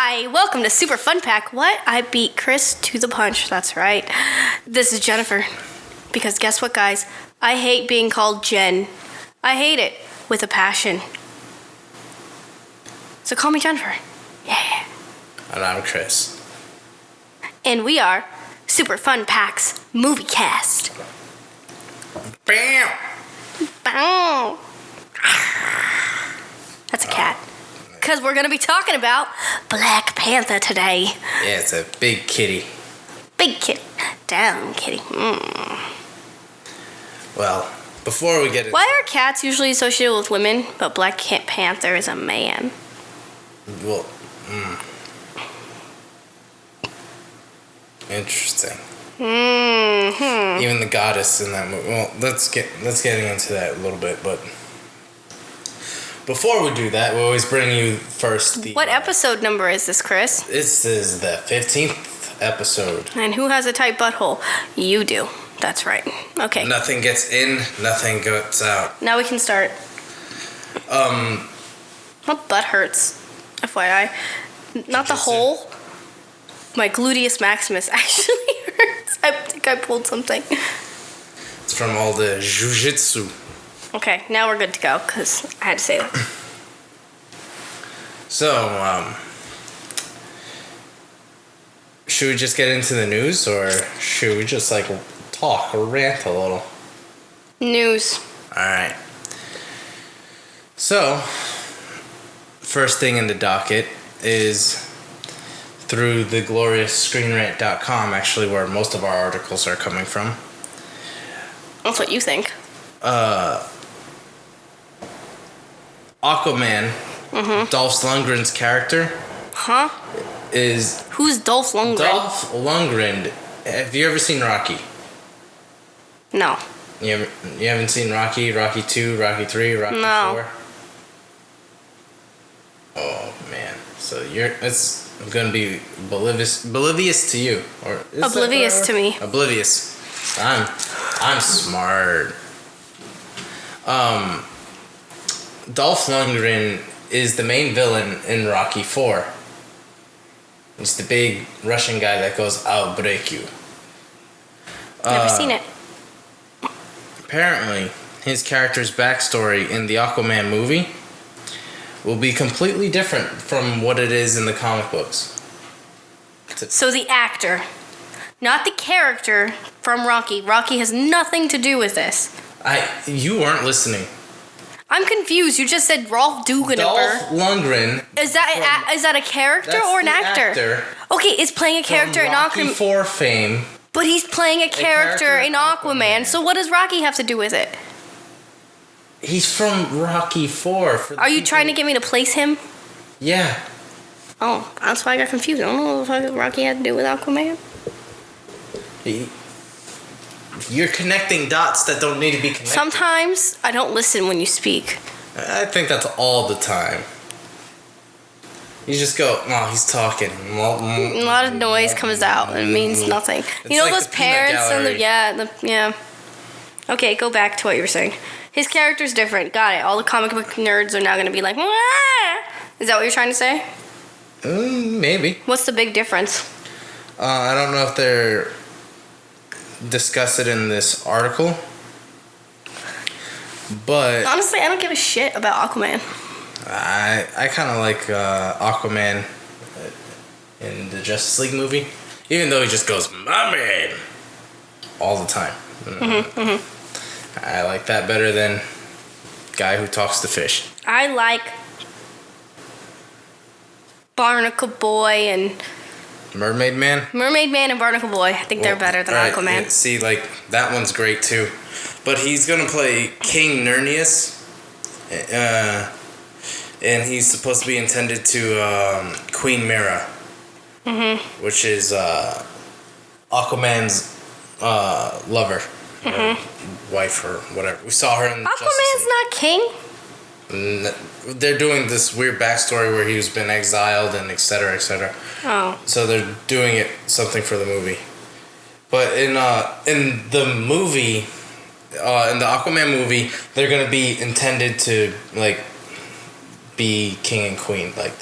Hi, welcome to SuperFunPack. What? I beat Chris to the punch. That's right. This is Jennifer. Because guess what, guys? I hate being called Jen. I hate it with a passion. So call me Jennifer. Yeah. And I'm Chris. And we are SuperFunPack's Moviecast. Bam! Bow. That's a cat. Because we're going to be talking about Black Panther today. Yeah, it's a big kitty. Big kitty. Down, kitty. Well, before we get into... Why are cats usually associated with women, but Black Panther is a man? Well, Interesting. Mm-hmm. Even the goddess in that movie. Well, let's get into that a little bit, but... Before we do that, we always bring you first the... What episode number is this, Chris? This is the 15th episode. And who has a tight butthole? You do. That's right. Okay. Nothing gets in, nothing gets out. Now we can start. My butt hurts. FYI. Not the hole. My gluteus maximus actually hurts. I think I pulled something. It's from all the jujitsu. Okay, now we're good to go, because I had to say that. So, should we just get into the news, or should we just, talk or rant a little? News. Alright. So, first thing in the docket is through the glorious screenrant.com, actually, where most of our articles are coming from. That's what you think. Aquaman, Dolph Lundgren's character, is... Who's Dolph Lundgren? Dolph Lundgren. Have you ever seen Rocky? No. You haven't seen Rocky, Rocky 2, Rocky 3, Rocky 4? Oh, man. So it's going to be oblivious to you. Or Oblivious to me. Oblivious. I'm smart. Dolph Lundgren is the main villain in Rocky 4. He's the big Russian guy that goes, "I'll break you." Never seen it. Apparently, his character's backstory in the Aquaman movie will be completely different from what it is in the comic books. So the actor, not the character from Rocky. Rocky has nothing to do with this. You weren't listening. I'm confused. You just said Rolf Duganumber. Dolph Lundgren. Is that a character or an actor? Okay, it's playing a character in Rocky Aquaman. 4 fame. But he's playing a character in Aquaman. So what does Rocky have to do with it? He's from Rocky 4. Are you trying to get me to place him? Yeah. Oh, that's why I got confused. I don't know what Rocky had to do with Aquaman. You're connecting dots that don't need to be connected. Sometimes I don't listen when you speak. I think that's all the time. You just go, "No, he's talking." A lot of noise comes out and it means nothing. You know like those the peanut parents and gallery. yeah. Okay, go back to what you were saying. His character's different. Got it. All the comic book nerds are now going to be like, "Wah!" Is that what you're trying to say? Maybe. What's the big difference? I don't know if they're discuss it in this article, but Honestly, I don't give a shit about Aquaman. I kind of like Aquaman in the Justice League movie, even though he just goes "my man" all the time. I like that better than guy who talks to fish. I like Barnacle Boy and Mermaid Man and Barnacle Boy. I think they're better than Aquaman. Yeah, see, that one's great too, but he's gonna play King Nernius, and he's supposed to be intended to Queen Mira, which is Aquaman's lover, or wife, or whatever. We saw her in Aquaman's not king. They're doing this weird backstory where he's been exiled and et cetera, et cetera. Oh. So they're doing something for the movie. But in the movie, in the Aquaman movie, they're gonna be intended to be king and queen like.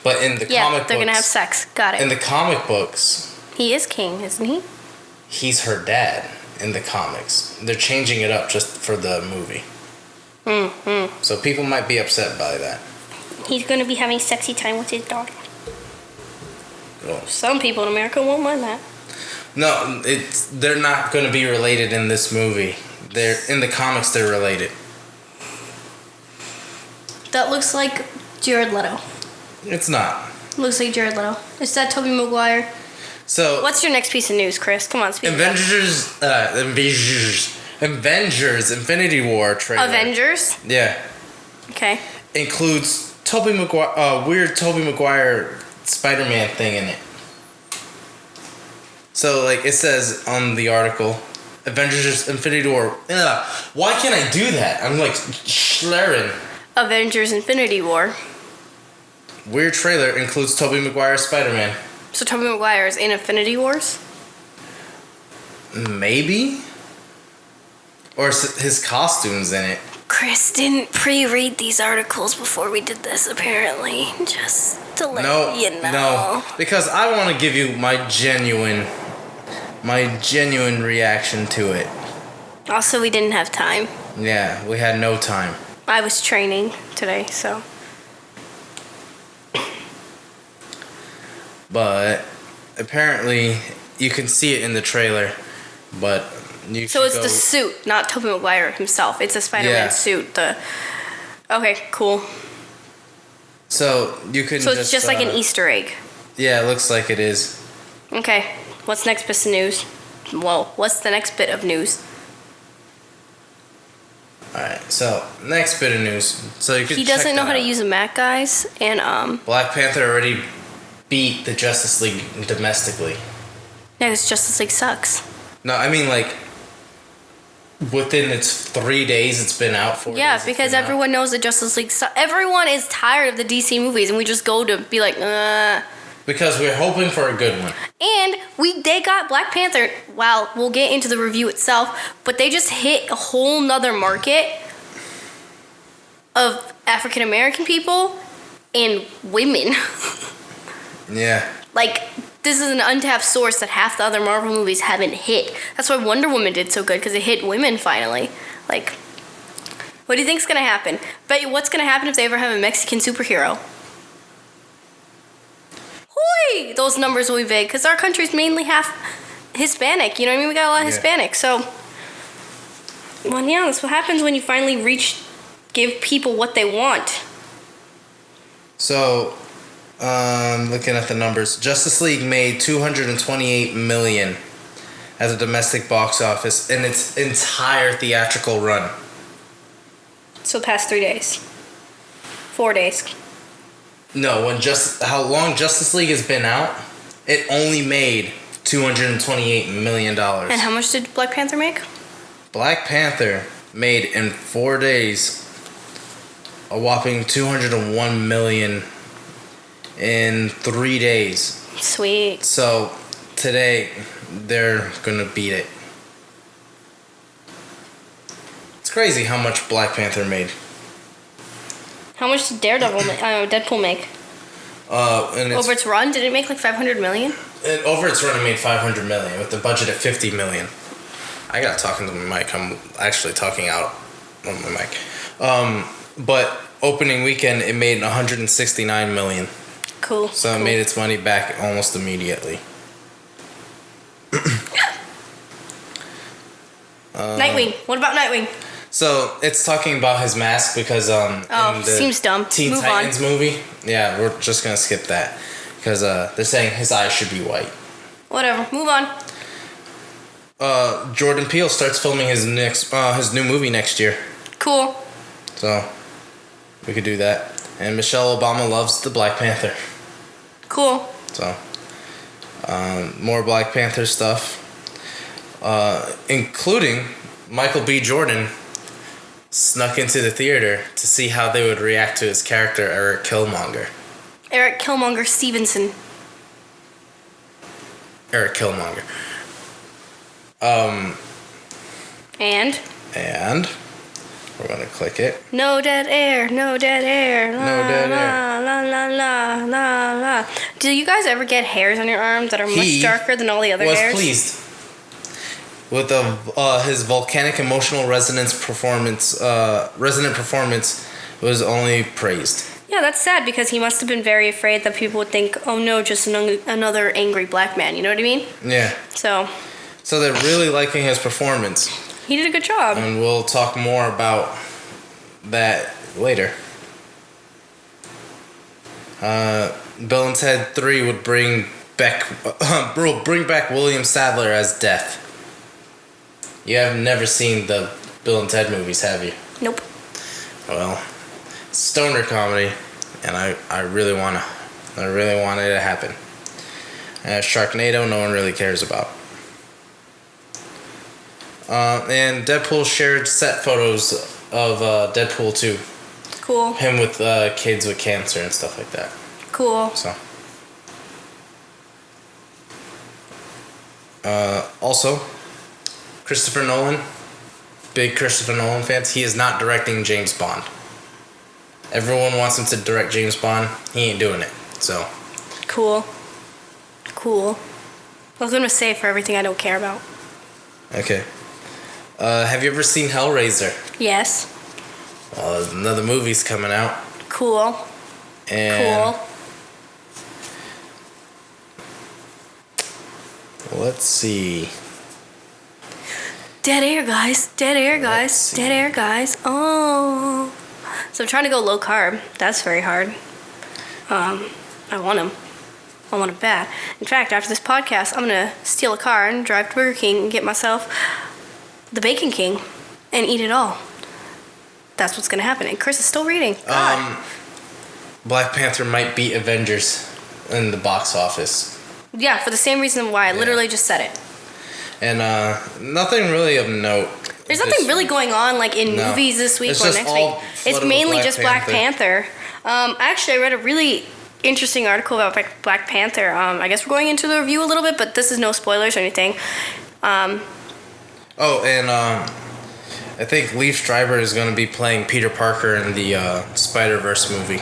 But in the comic books, they're gonna have sex. Got it. In the comic books, he is king, isn't he? He's her dad in the comics. They're changing it up just for the movie. So people might be upset by that. He's gonna be having sexy time with his daughter. Cool. Some people in America won't mind that. No, they're not going to be related in this movie. They're in the comics. They're related. That looks like Jared Leto. It's not. Looks like Jared Leto. Is that Tobey Maguire? So what's your next piece of news, Chris? Come on, speak. Avengers, Infinity War trailer. Avengers? Yeah. Okay. Includes Tobey Maguire, weird Tobey Maguire Spider-Man thing in it. So, like, it says on the article, Avengers Infinity War. Why can't I do that? I'm like, slurring. Avengers Infinity War. Weird trailer includes Tobey Maguire Spider-Man. So Tobey Maguire is in Infinity Wars? Maybe? Or his costume's in it. Chris didn't pre-read these articles before we did this, apparently. Just to let you know. No, because I want to give you my genuine reaction to it. Also, we didn't have time. Yeah, we had no time. I was training today, so. But apparently, you can see it in the trailer. But you so it's the suit, not Tobey Maguire himself. It's a Spider-Man suit. Okay, cool. So you can. So it's just like an Easter egg. Yeah, it looks like it is. Okay, what's next bit of news? Well, what's the next bit of news? Alright, so next bit of news. So you can. He doesn't know how to use a Mac, guys, and Black Panther already beat the Justice League domestically. Yeah, because Justice League sucks. No, I mean like within its 3 days it's been out for. Yeah, because everyone knows that Justice League sucks. Everyone is tired of the DC movies, and we just go to be like, Because we're hoping for a good one. And they got Black Panther. Well, we'll get into the review itself, but they just hit a whole nother market of African American people and women. Yeah. Like, this is an untapped source that half the other Marvel movies haven't hit. That's why Wonder Woman did so good, because it hit women finally. Like, what do you think's gonna happen? Bet you what's gonna happen if they ever have a Mexican superhero? Hoi! Those numbers will be big, because our country's mainly half Hispanic. You know what I mean? We got a lot of Hispanic, so. Well, yeah, that's what happens when you finally give people what they want. So, looking at the numbers, Justice League made $228 million at the domestic box office in its entire theatrical run. So past 3 days. 4 days. No, how long Justice League has been out, it only made $228 million. And how much did Black Panther make? Black Panther made in 4 days a whopping $201 million in 3 days. Sweet. So today they're gonna beat it. It's crazy how much Black Panther made. How much did Deadpool make? And over its run, did it make like $500 million? Over its run, it made $500 million with the budget of $50 million. I got talking to my mic. I'm actually talking out on my mic. But opening weekend, it made $169 million. Cool. So it made its money back almost immediately. Nightwing. What about Nightwing? So it's talking about his mask because in the seems dumb. Teen Move Titans on. movie. Yeah, we're just gonna skip that because they're saying his eyes should be white. Whatever. Move on. Jordan Peele starts filming his new movie next year. Cool. So we could do that. And Michelle Obama loves the Black Panther. Cool. So more Black Panther stuff, including Michael B. Jordan snuck into the theater to see how they would react to his character, Eric Killmonger. Eric Killmonger Stevenson. Eric Killmonger. And We're gonna click it. No dead air, no dead air. La, No dead la, air. La la la la la. Do you guys ever get hairs on your arms that are much darker than all the other hairs? Was pleased with his volcanic emotional resonant performance was only praised. Yeah, that's sad because he must have been very afraid that people would think, oh no, just another angry black man. You know what I mean? Yeah. So they're really liking his performance. He did a good job. And we'll talk more about that later. Bill and Ted 3 would bring back William Sadler as Death. You have never seen the Bill and Ted movies, have you? Nope. Well, stoner comedy, and I really want it to happen. Sharknado, no one really cares about. And Deadpool shared set photos of Deadpool 2. Cool. Him with kids with cancer and stuff like that. Cool. So. Also, Christopher Nolan. Big Christopher Nolan fans. He is not directing James Bond. Everyone wants him to direct James Bond. He ain't doing it. So. Cool. I was going to say for everything I don't care about. Okay. Have you ever seen Hellraiser? Yes. Well, another movie's coming out. Cool. And let's see. Dead air, guys. Oh. So I'm trying to go low carb. That's very hard. I want them bad. In fact, after this podcast, I'm going to steal a car and drive to Burger King and get myself the Bacon King and eat it all. That's what's going to happen. And Chris is still reading. God. Black Panther might beat Avengers in the box office. Yeah, for the same reason why I literally just said it. And nothing really of note. There's nothing really going on like in movies this week or next week. It's mainly just Black Panther. Actually, I read a really interesting article about Black Panther. I guess we're going into the review a little bit, but this is no spoilers or anything. I think Liev Schreiber is going to be playing Peter Parker in the Spider-Verse movie.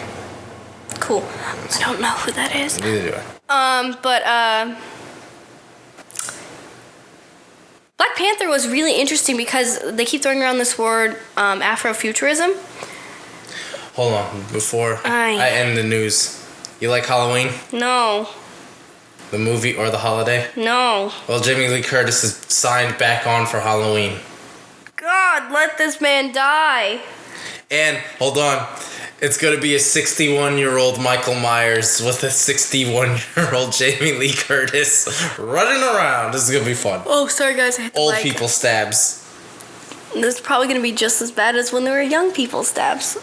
Cool. I don't know who that is. Neither do I. Black Panther was really interesting because they keep throwing around this word Afrofuturism. Hold on, before I end the news. You like Halloween? No. The movie or the holiday? No. Well, Jamie Lee Curtis is signed back on for Halloween. God, let this man die. And, hold on, it's going to be a 61-year-old Michael Myers with a 61-year-old Jamie Lee Curtis running around. This is going to be fun. Oh, sorry guys, I hit the Old mic. people stabs. This is probably going to be just as bad as when there were young people stabs.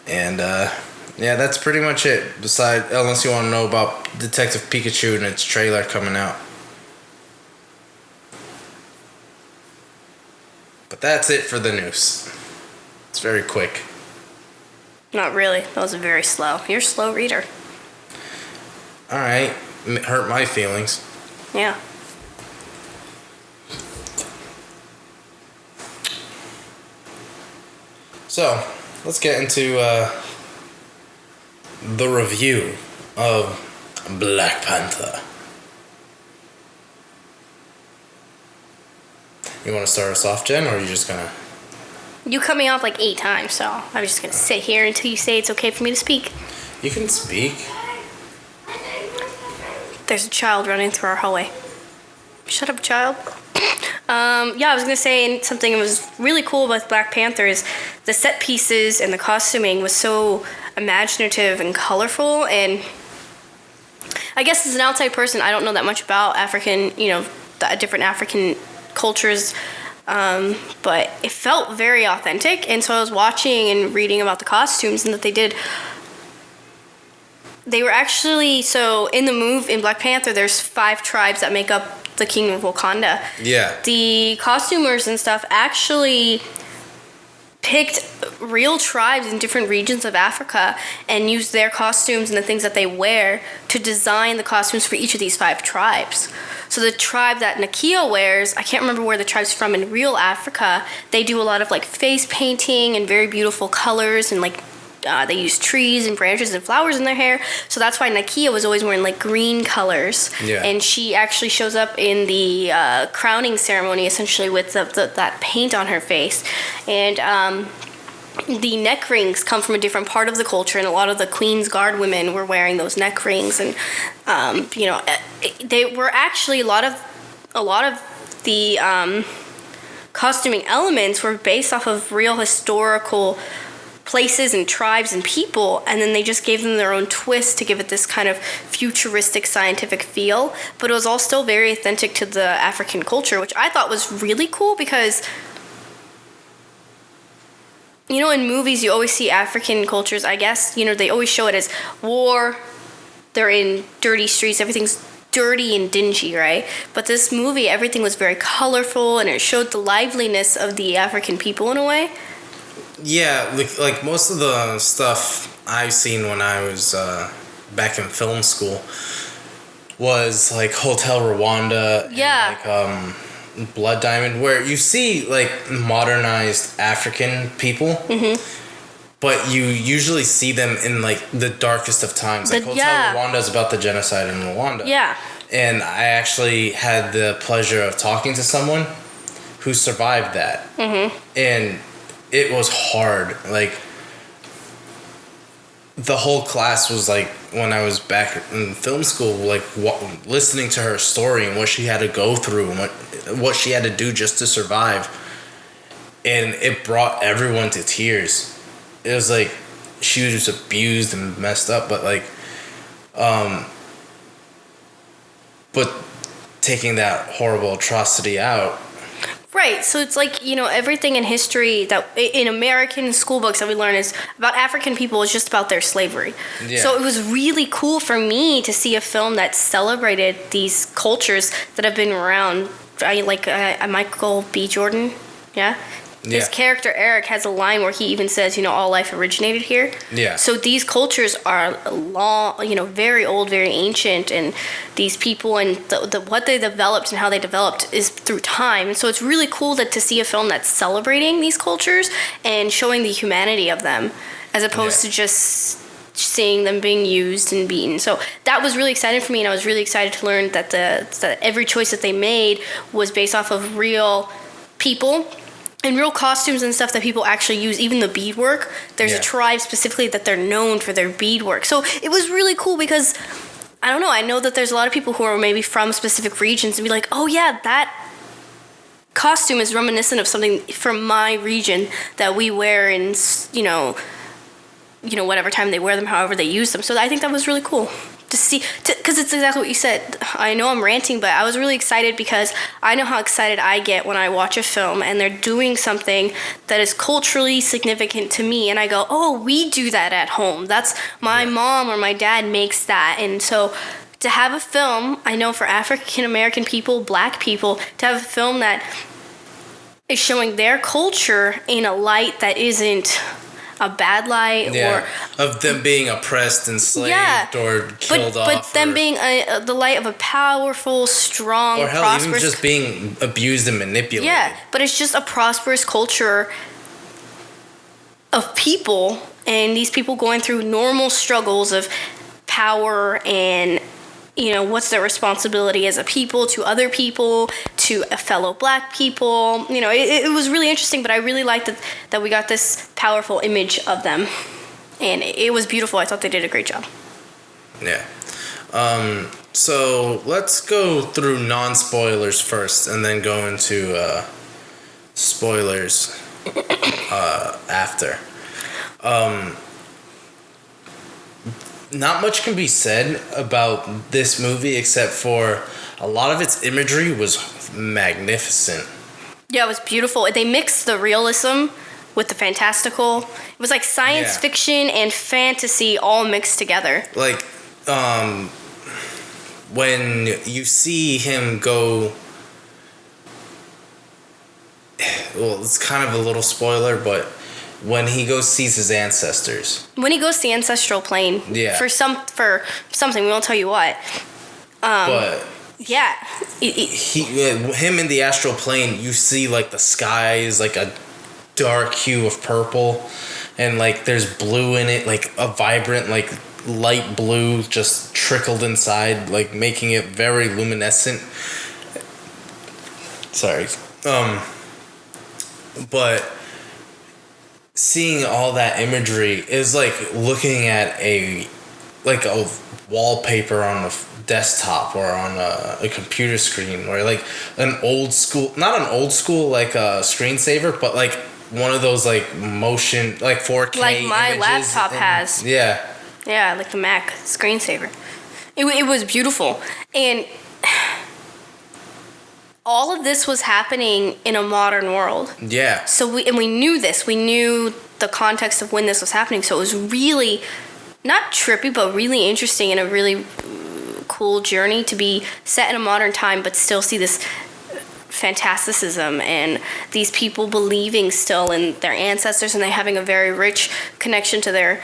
And, yeah, that's pretty much it. Unless you want to know about Detective Pikachu and its trailer coming out. But that's it for the news. It's very quick. Not really. That was very slow. You're a slow reader. Alright. Hurt my feelings. Yeah. So, let's get into the review of Black Panther. You want to start us off, Jen, or are you just gonna... You cut me off like 8 times, so I'm just gonna sit here until you say it's okay for me to speak. You can speak. There's a child running through our hallway. Shut up, child. Yeah, I was gonna say something that was really cool about Black Panther is the set pieces and the costuming was so imaginative and colorful, and I guess as an outside person, I don't know that much about African, the different African cultures, but it felt very authentic, and so I was watching and reading about the costumes and that they were actually, so in Black Panther, there's 5 tribes that make up the Kingdom of Wakanda. Yeah. The costumers and stuff actually picked real tribes in different regions of Africa and used their costumes and the things that they wear to design the costumes for each of these 5 tribes. So the tribe that Nakia wears, I can't remember where the tribe's from in real Africa, they do a lot of like face painting and very beautiful colors, and like they use trees and branches and flowers in their hair. So that's why Nakia was always wearing like green colors. Yeah. And she actually shows up in the crowning ceremony essentially with that paint on her face. And the neck rings come from a different part of the culture, and a lot of the Queen's Guard women were wearing those neck rings. And they were actually a lot of the costuming elements were based off of real historical places and tribes and people, and then they just gave them their own twist to give it this kind of futuristic scientific feel, but it was all still very authentic to the African culture, which I thought was really cool because in movies you always see African cultures, I guess, they always show it as war, they're in dirty streets, everything's dirty and dingy, right? But this movie, everything was very colorful, and it showed the liveliness of the African people in a way. Yeah, like most of the stuff I've seen when I was back in film school was like Hotel Rwanda. Yeah. And like Blood Diamond, where you see like modernized African people, but you usually see them in like the darkest of times. Like Hotel Rwanda is about the genocide in Rwanda. Yeah. And I actually had the pleasure of talking to someone who survived that. And it was hard. Like, the whole class was like, when I was back in film school, like listening to her story and what she had to go through and what she had to do just to survive. And it brought everyone to tears. It was like, she was abused and messed up, but like, but taking that horrible atrocity out. Right, so it's like, everything in history that in American school books that we learn is about African people is just about their slavery. Yeah. So it was really cool for me to see a film that celebrated these cultures that have been around. Michael B. Jordan, yeah? His character Eric has a line where he even says, all life originated here. Yeah. So these cultures are long, very old, very ancient, and these people and what they developed and how they developed is through time. And so it's really cool to see a film that's celebrating these cultures and showing the humanity of them, as opposed to just seeing them being used and beaten. So that was really exciting for me, and I was really excited to learn that that every choice that they made was based off of real people and real costumes and stuff that people actually use, even the beadwork. There's a tribe specifically that they're known for their beadwork. So it was really cool because, I don't know, I know that there's a lot of people who are maybe from specific regions and be like, oh yeah, that costume is reminiscent of something from my region that we wear in, whatever time they wear them, however they use them. So I think that was really cool to see, because it's exactly what you said. I know I'm ranting, but I was really excited because I know how excited I get when I watch a film and they're doing something that is culturally significant to me, and I go, oh, we do that at home. That's my mom or my dad makes that. And so to have a film, I know for African American people, Black people, to have a film that is showing their culture in a light that isn't a bad light, or of them being oppressed, enslaved, or killed off, but them being the light of a powerful, strong, or hell, prosperous, even just being abused and manipulated. Yeah, but it's just a prosperous culture of people, and these people going through normal struggles of power and what's their responsibility as a people to other people, to a fellow Black people. It was really interesting, but I really liked that we got this powerful image of them, and it was beautiful. I thought they did a great job. Yeah. So let's go through non-spoilers first, and then go into spoilers after. Not much can be said about this movie except for a lot of its imagery was magnificent. Yeah, it was beautiful. They mixed the realism with the fantastical. It was like science fiction and fantasy all mixed together. Like, when you see him go... Well, it's kind of a little spoiler, but when he goes sees his ancestors. When he goes to the ancestral plane. Yeah. For something, we won't tell you what. But yeah. him in the astral plane, you see like the sky is like a dark hue of purple, and like there's blue in it, like a vibrant like light blue just trickled inside, like making it very luminescent. Sorry. But seeing all that imagery is like looking at a wallpaper on a desktop or on a computer screen, or like not an old school like a screensaver, but like one of those like motion, like 4K like my laptop has. Yeah, like the Mac screensaver. It was beautiful, and all of this was happening in a modern world. Yeah. So we knew this. We knew the context of when this was happening. So it was really not trippy, but really interesting and a really cool journey to be set in a modern time, but still see this fantasticism and these people believing still in their ancestors, and they having a very rich connection to their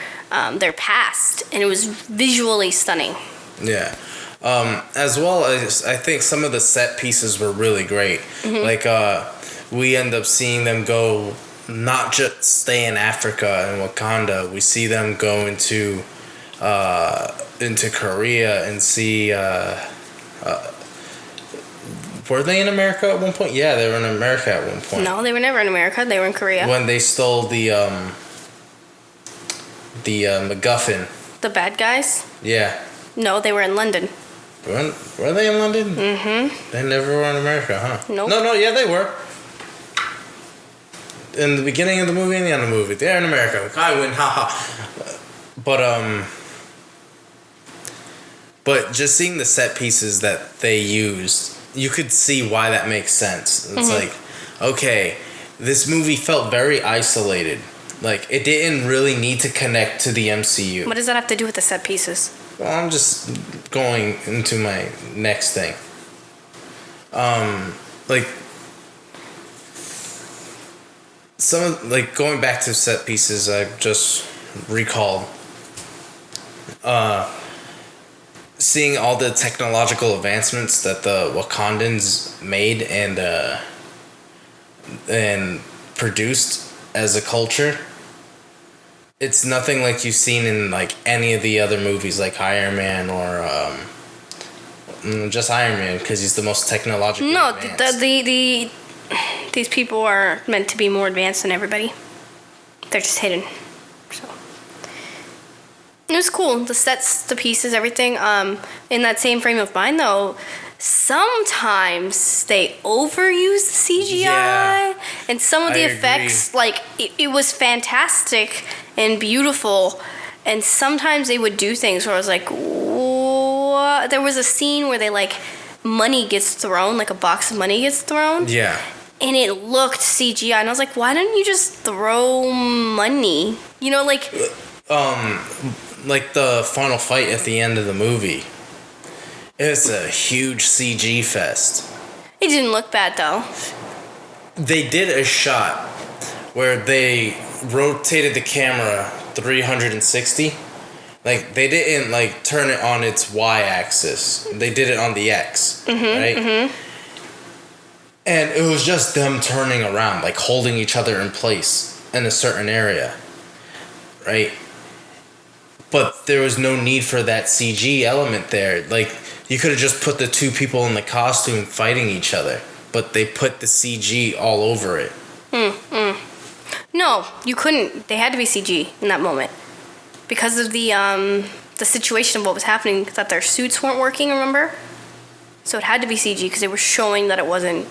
past. And it was visually stunning. Yeah. As well as I think some of the set pieces were really great. Mm-hmm. Like we end up seeing them go, not just stay in Africa and Wakanda. We see them go into Korea and see. Were they in America at one point? Yeah, they were in America at one point. No, they were never in America. They were in Korea. When they stole the MacGuffin. The bad guys? Yeah. No, they were in London. Were they in London? Mm-hmm. They never were in America, huh? Nope. No, yeah, they were. In the beginning of the movie and the end of the movie. They're in America. I win, haha. But just seeing the set pieces that they used, you could see why that makes sense. It's like, okay, this movie felt very isolated. Like, it didn't really need to connect to the MCU. What does that have to do with the set pieces? Well, I'm just going into my next thing. Going back to set pieces, I just recalled seeing all the technological advancements that the Wakandans made and produced as a culture. It's nothing like you've seen in like any of the other movies, like Iron Man or just Iron Man, because he's the most technologically advanced. These people are meant to be more advanced than everybody. They're just hidden. So it was cool. The sets, the pieces, everything. In that same frame of mind, though, sometimes they overuse the CGI, and some of the effects, like it was fantastic and beautiful, and sometimes they would do things where I was like, what? There was a scene where they like money gets thrown, like a box of money gets thrown. Yeah. And it looked CGI, and I was like, why didn't you just throw money? You know, like. Like the final fight at the end of the movie. It's a huge CG fest. It didn't look bad, though. They did a shot where they rotated the camera 360. Like, they didn't, like, turn it on its Y-axis. They did it on the X, right? Mm-hmm. And it was just them turning around, like, holding each other in place in a certain area, right? But there was no need for that CG element there. Like, you could have just put the two people in the costume fighting each other, but they put the CG all over it. No, you couldn't. They had to be CG in that moment because of the situation of what was happening. That their suits weren't working. Remember? So it had to be CG because they were showing that it wasn't.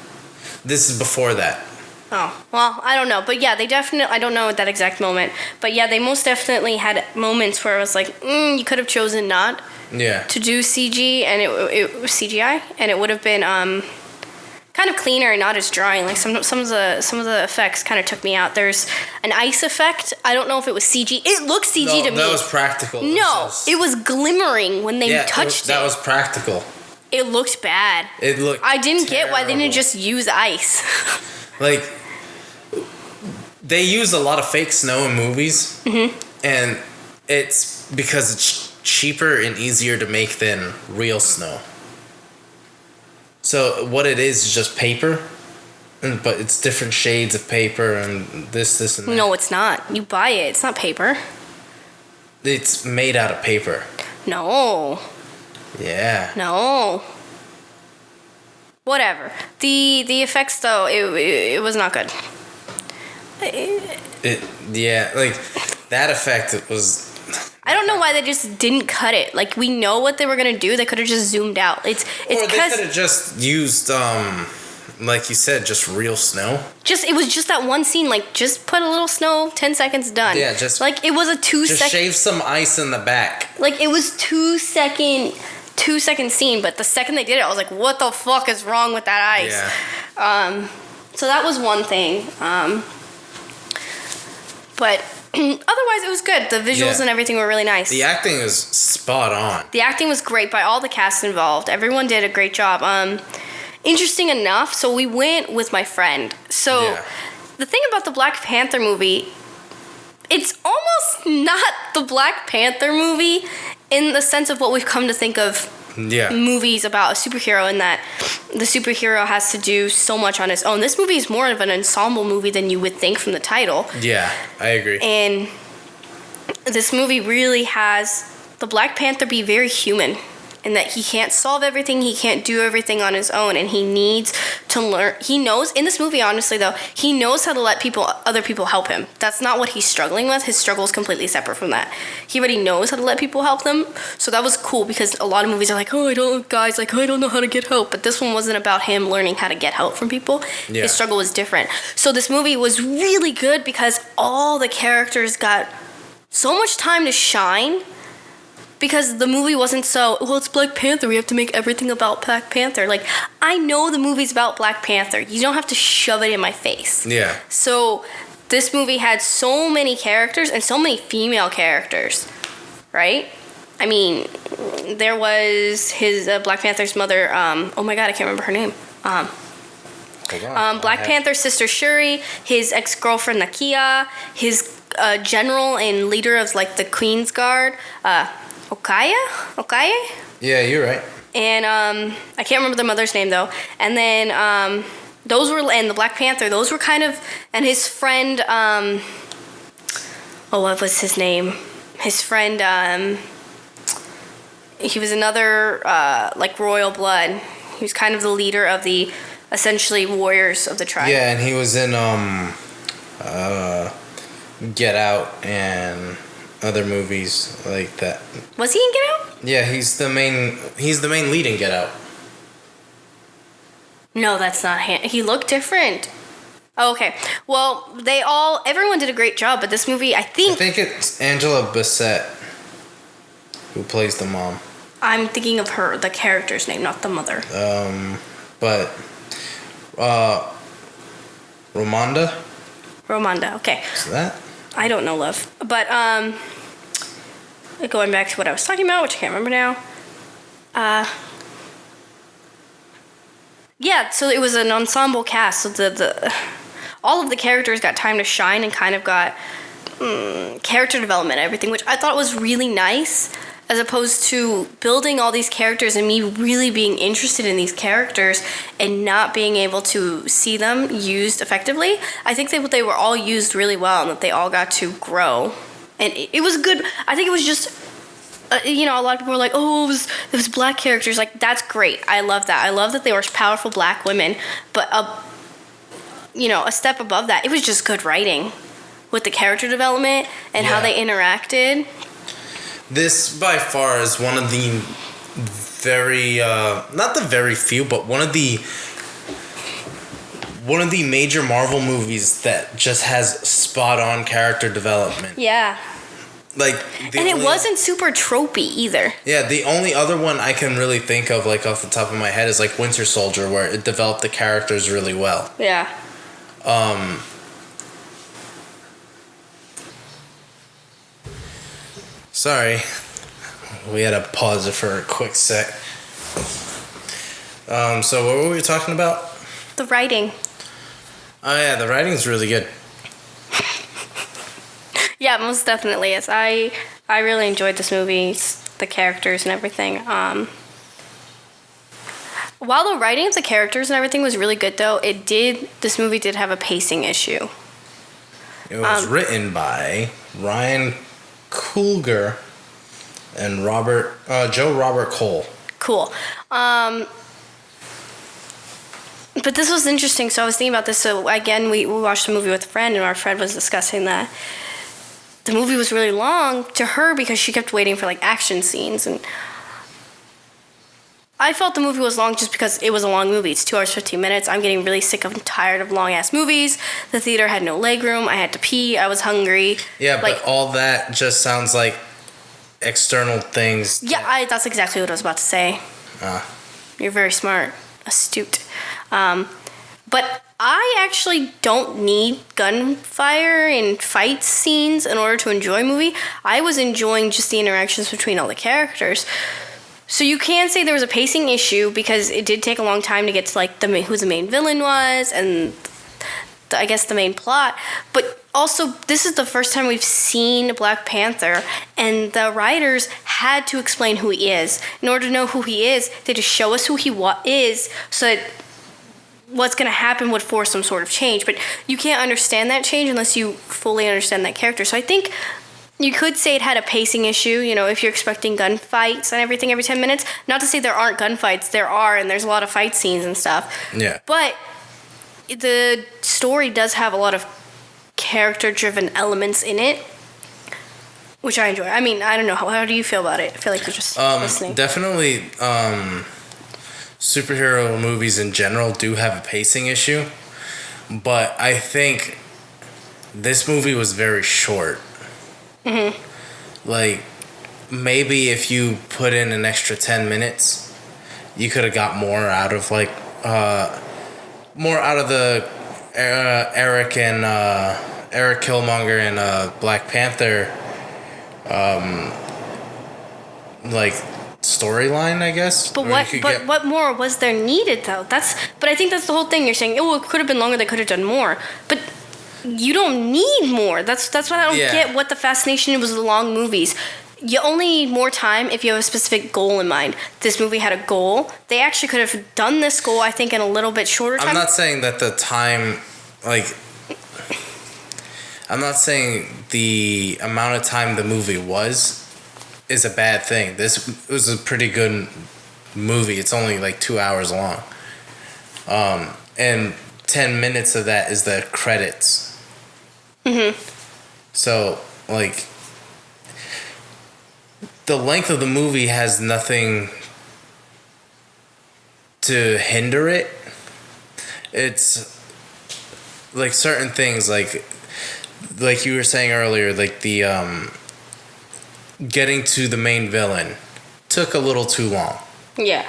This is before that. Oh, well, I don't know. But yeah, they definitely, I don't know at that exact moment. But yeah, they most definitely had moments where I was like, you could have chosen not to do CG, and it was CGI, and it would have been kind of cleaner and not as drawing. Like some of the effects kind of took me out. There's an ice effect. I don't know if it was CG. It looked CG to me. That was practical. It was glimmering when they touched it. That was practical. It looked bad. I didn't get why they didn't just use ice. Like, they use a lot of fake snow in movies, and it's because it's cheaper and easier to make than real snow. So what it is just paper, but it's different shades of paper and this, and that. No, it's not. You buy it. It's not paper. It's made out of paper. No. Yeah. No. Whatever. The effects, though, it was not good. Yeah, like, that effect was... I don't know why they just didn't cut it. Like, we know what they were going to do. They could have just zoomed out. It's or they could have just used, like you said, just real snow. It was just that one scene. Like, just put a little snow, 10 seconds, done. Yeah, just... Like, it was a 2 second... Just shave some ice in the back. Like, it was 2 second scene, but the second they did it, I was like, what the fuck is wrong with that ice? Yeah. So that was one thing. But otherwise, it was good. The visuals and everything were really nice. The acting is spot on. The acting was great by all the cast involved. Everyone did a great job. Interesting enough, so we went with my friend. So the thing about the Black Panther movie, it's almost not the Black Panther movie in the sense of what we've come to think of movies about a superhero, in that the superhero has to do so much on his own. This movie is more of an ensemble movie than you would think from the title. Yeah, I agree. And this movie really has the Black Panther be very human, in that he can't solve everything, he can't do everything on his own, and he needs to learn. He knows, in this movie, honestly, though, he knows how to let other people help him. That's not what he's struggling with. His struggle is completely separate from that. He already knows how to let people help them, so that was cool, because a lot of movies are like, I don't know how to get help, but this one wasn't about him learning how to get help from people. Yeah. His struggle was different. So this movie was really good because all the characters got so much time to shine. Because the movie wasn't it's Black Panther, we have to make everything about Black Panther. Like, I know the movie's about Black Panther. You don't have to shove it in my face. Yeah. So, this movie had so many characters and so many female characters, right? I mean, there was his Black Panther's mother, oh my god, I can't remember her name. Black Panther's sister Shuri, his ex-girlfriend Nakia, his general and leader of, like, the Queen's Guard, Okaye? Yeah, you're right. And I can't remember the mother's name, though. And then those were, and the Black Panther, those were kind of, and his friend, what was his name? His friend, he was another, like, royal blood. He was kind of the leader of the, essentially, warriors of the tribe. Yeah, and he was in, Get Out and other movies like that. Was he in Get Out? Yeah, he's the main lead in Get Out. No, that's not him. He looked different. Oh, okay. Well, everyone did a great job, but this movie, I think it's Angela Bassett who plays the mom. I'm thinking of her, the character's name, not the mother. Ramonda, okay. Is that? I don't know, love. But, going back to what I was talking about, which I can't remember now. Yeah, so it was an ensemble cast. So all of the characters got time to shine and kind of got character development and everything, which I thought was really nice, as opposed to building all these characters and me really being interested in these characters and not being able to see them used effectively. I think they were all used really well and that they all got to grow. And it was good. I think it was just, a lot of people were like, it was black characters. Like, that's great. I love that. I love that they were powerful black women. But, a step above that, it was just good writing with the character development and how they interacted. This, by far, is one of the very, not the very few, but one of the major Marvel movies that just has spot-on character development. Yeah. Like, it wasn't super tropey either. Yeah, the only other one I can really think of, like, off the top of my head is, like, Winter Soldier, where it developed the characters really well. Yeah. Sorry, we had to pause it for a quick sec. So what were we talking about? The writing. Oh yeah, the writing's really good. Yeah, most definitely is. I really enjoyed this movie, the characters and everything. While the writing of the characters and everything was really good, though, this movie did have a pacing issue. It was written by Ryan Coogler and Joe Robert Cole. Cool. But this was interesting. So I was thinking about this. So again, we watched the movie with a friend, and our friend was discussing that the movie was really long to her because she kept waiting for like action scenes, and I felt the movie was long just because it was a long movie. It's 2 hours 15 minutes. I'm getting really sick and tired of long ass movies. The theater had no legroom. I had to pee. I was hungry. Yeah, but all that just sounds like external things. Yeah, that's exactly what I was about to say. You're very smart, astute. But I actually don't need gunfire and fight scenes in order to enjoy a movie. I was enjoying just the interactions between all the characters. So you can say there was a pacing issue because it did take a long time to get to like who the main villain was and I guess the main plot. But also, this is the first time we've seen Black Panther, and the writers had to explain who he is. In order to know who he is, they had to show us who he is so that what's going to happen would force some sort of change. But you can't understand that change unless you fully understand that character. So I think you could say it had a pacing issue, if you're expecting gunfights and everything every 10 minutes. Not to say there aren't gunfights. There are, and there's a lot of fight scenes and stuff. Yeah. But the story does have a lot of character-driven elements in it, which I enjoy. I mean, I don't know. How do you feel about it? I feel like you're just listening. Definitely, superhero movies in general do have a pacing issue. But I think this movie was very short. Mm-hmm. Like, maybe if you put in an extra 10 minutes, you could have got more out of, the Eric Killmonger and Black Panther storyline, I guess. But what more was there needed though? But I think that's the whole thing. You're saying, it could have been longer. They could have done more, but you don't need more. That's what I don't get. What the fascination was with the long movies. You only need more time if you have a specific goal in mind. This movie had a goal. They actually could have done this goal, I think, in a little bit shorter time. I'm not saying that the time, I'm not saying the amount of time the movie is a bad thing. This was a pretty good movie. It's only 2 hours long. And 10 minutes of that is the credits. Mm-hmm. So, the length of the movie has nothing to hinder it. It's certain things like you were saying earlier, the getting to the main villain took a little too long. Yeah.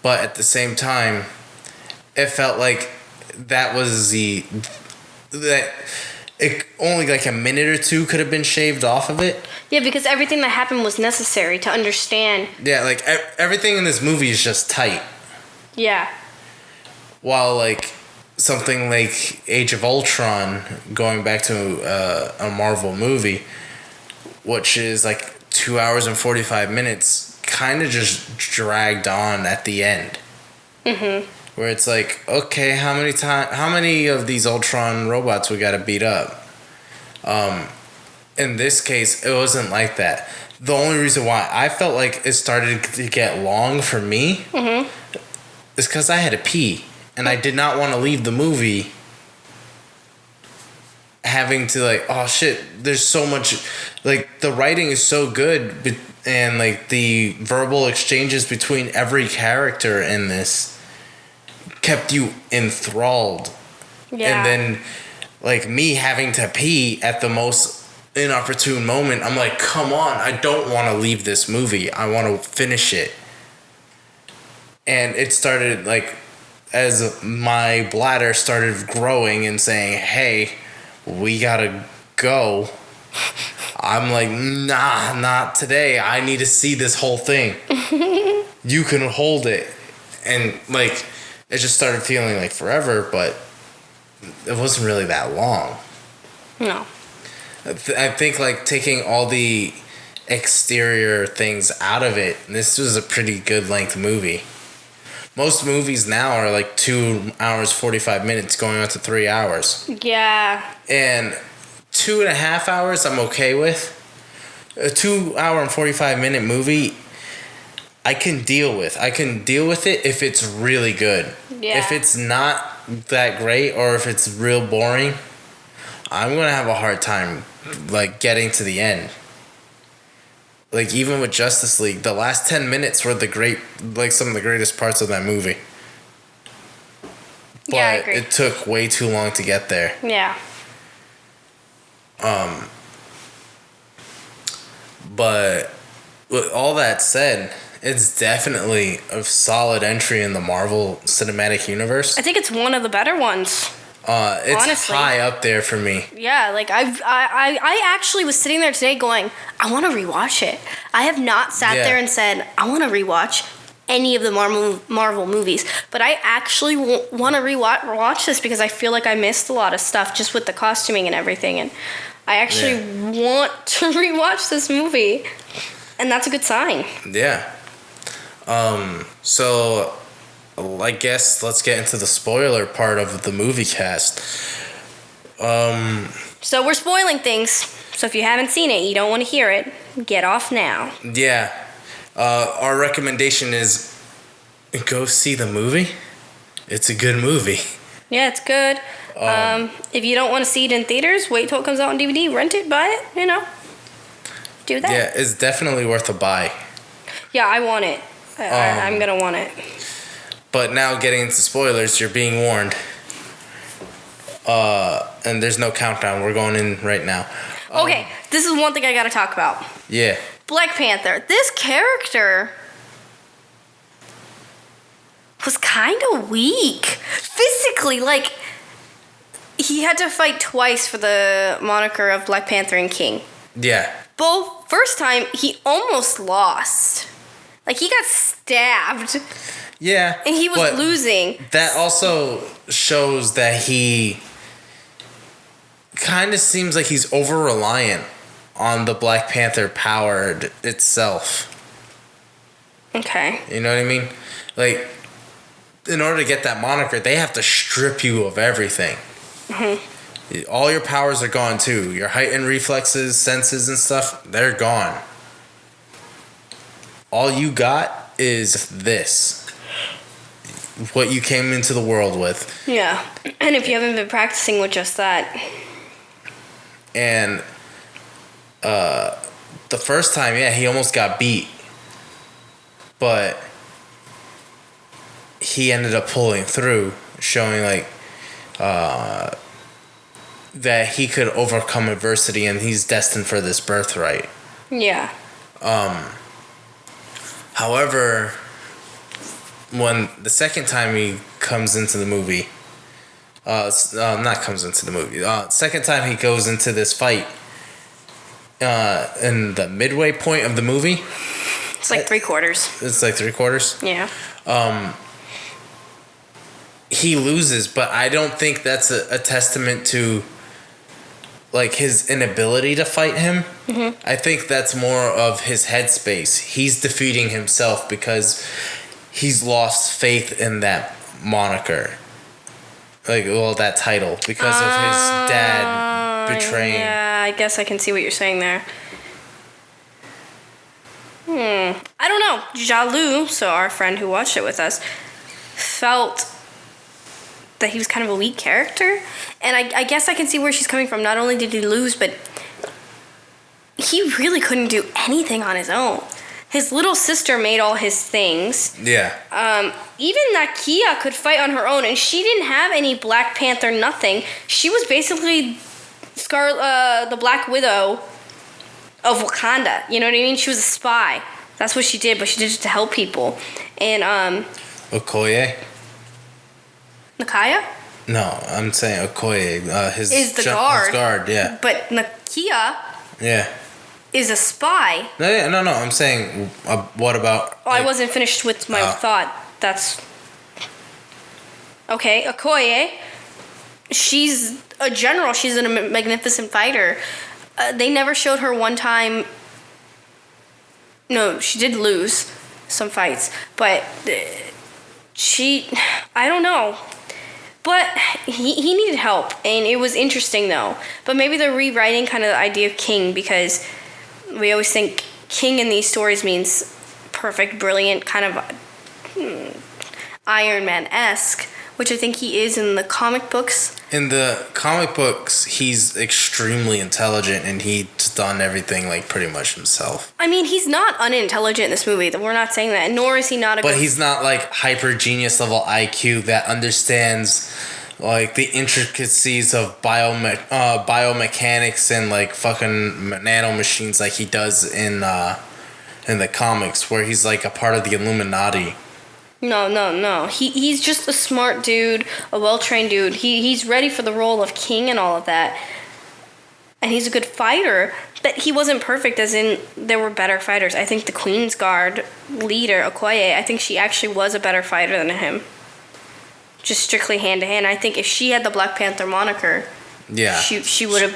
But at the same time, it felt like that was only a minute or two could have been shaved off of it. Yeah, because everything that happened was necessary to understand. Yeah, everything in this movie is just tight. Yeah. While something like Age of Ultron, going back to a Marvel movie, which is 2 hours and 45 minutes, kind of just dragged on at the end. Mm-hmm. Where it's okay, how many of these Ultron robots we gotta beat up? In this case, it wasn't like that. The only reason why I felt like it started to get long for me is because I had to pee. And I did not want to leave the movie having to oh shit, there's so much, the writing is so good, and the verbal exchanges between every character in this kept you enthralled. Yeah. And then me having to pee at the most inopportune moment, I'm come on, I don't want to leave this movie. I want to finish it. And it started as my bladder started growing and saying, hey, we gotta go. I'm nah, not today. I need to see this whole thing. You can hold it. And it just started feeling forever, but it wasn't really that long. No. I think like taking all the exterior things out of it, this was a pretty good length movie. Most movies now are like 2 hours 45 minutes going on to 3 hours. Yeah. And 2.5 hours I'm okay with. A 2 hour and 45 minute movie I can deal with. I can deal with it if it's really good. Yeah. If it's not that great or if it's real boring, I'm gonna have a hard time like getting to the end. Like even with Justice League, the last 10 minutes were some of the greatest parts of that movie. But yeah, I agree. It took way too long to get there. Yeah. But with all that said, it's definitely a solid entry in the Marvel Cinematic Universe. I think it's one of the better ones. It's honestly. high up there for me. Yeah, like I actually was sitting there today going, I want to rewatch it. I have not sat there and said, I want to rewatch any of the Marvel movies, but I actually want to rewatch this because I feel like I missed a lot of stuff just with the costuming and everything, and I actually want to rewatch this movie, and that's a good sign. Yeah. So I guess let's get into the spoiler part of the Moviecast. So we're spoiling things. So if you haven't seen it, you don't want to hear it, get off now. Yeah. Our recommendation is go see the movie. It's a good movie. Yeah, it's good. If you don't want to see it in theaters, wait till it comes out on DVD, rent it, buy it, do that. Yeah, it's definitely worth a buy. Yeah, I want it. I'm going to want it. But now getting into spoilers, you're being warned. And there's no countdown. We're going in right now. Okay, this is one thing I got to talk about. Yeah. Black Panther. This character was kind of weak. Physically, like, he had to fight twice for the moniker of Black Panther and King. Yeah. First time, he almost lost. Like, he got stabbed. Yeah. And he was losing. That also shows that he kind of seems like he's over-reliant on the Black Panther power itself. Okay. You know what I mean? Like, in order to get that moniker, they have to strip you of everything. Mm-hmm. All your powers are gone, too. Your heightened reflexes, senses, and stuff, they're gone. All you got is this. What you came into the world with. Yeah. And if you haven't been practicing with just that. And the first time, he almost got beat. But he ended up pulling through, showing like that he could overcome adversity and he's destined for this birthright. Yeah. However, when the second time he comes into the movie, second time he goes into this fight, in the midway point of the movie. It's like 3/4. It's like 3/4? Yeah. He loses, but I don't think that's a testament to like his inability to fight him. Mm-hmm. I think that's more of his headspace. He's defeating himself because he's lost faith in that moniker. That title because of his dad betraying. Yeah, I guess I can see what you're saying there. I don't know. Jalu, so our friend who watched it with us, felt that he was kind of a weak character. And I guess I can see where she's coming from. Not only did he lose, but he really couldn't do anything on his own. His little sister made all his things. Yeah. Even Nakia could fight on her own, and she didn't have any Black Panther nothing. She was basically the Black Widow of Wakanda. You know what I mean? She was a spy. That's what she did, but she did it to help people. And Okoye? Nakaya? No, I'm saying Okoye. Is the guard. His guard, yeah. But Nakia... Yeah. Is a spy. No, I'm saying, what about... I wasn't finished with my thought. That's... Okay, Okoye. She's a general. She's a magnificent fighter. they never showed her one time. No, she did lose some fights, but I don't know. But he needed help, and it was interesting though. But maybe they're rewriting kind of the idea of king, because we always think king in these stories means perfect, brilliant, kind of Iron Man-esque, which I think he is in the comic books. In the comic books, he's extremely intelligent, and he's done everything like pretty much himself. I mean, he's not unintelligent in this movie. We're not saying that, nor is he not a. But he's not like hyper genius level IQ that understands like the intricacies of biomechanics and like fucking nano machines like he does in the comics, where he's like a part of the Illuminati. No. He's just a smart dude, a well-trained dude. He's ready for the role of king and all of that. And he's a good fighter, but he wasn't perfect, as in there were better fighters. I think the Queen's Guard leader, Okoye, I think she actually was a better fighter than him. Just strictly hand-to-hand. I think if she had the Black Panther moniker, she would have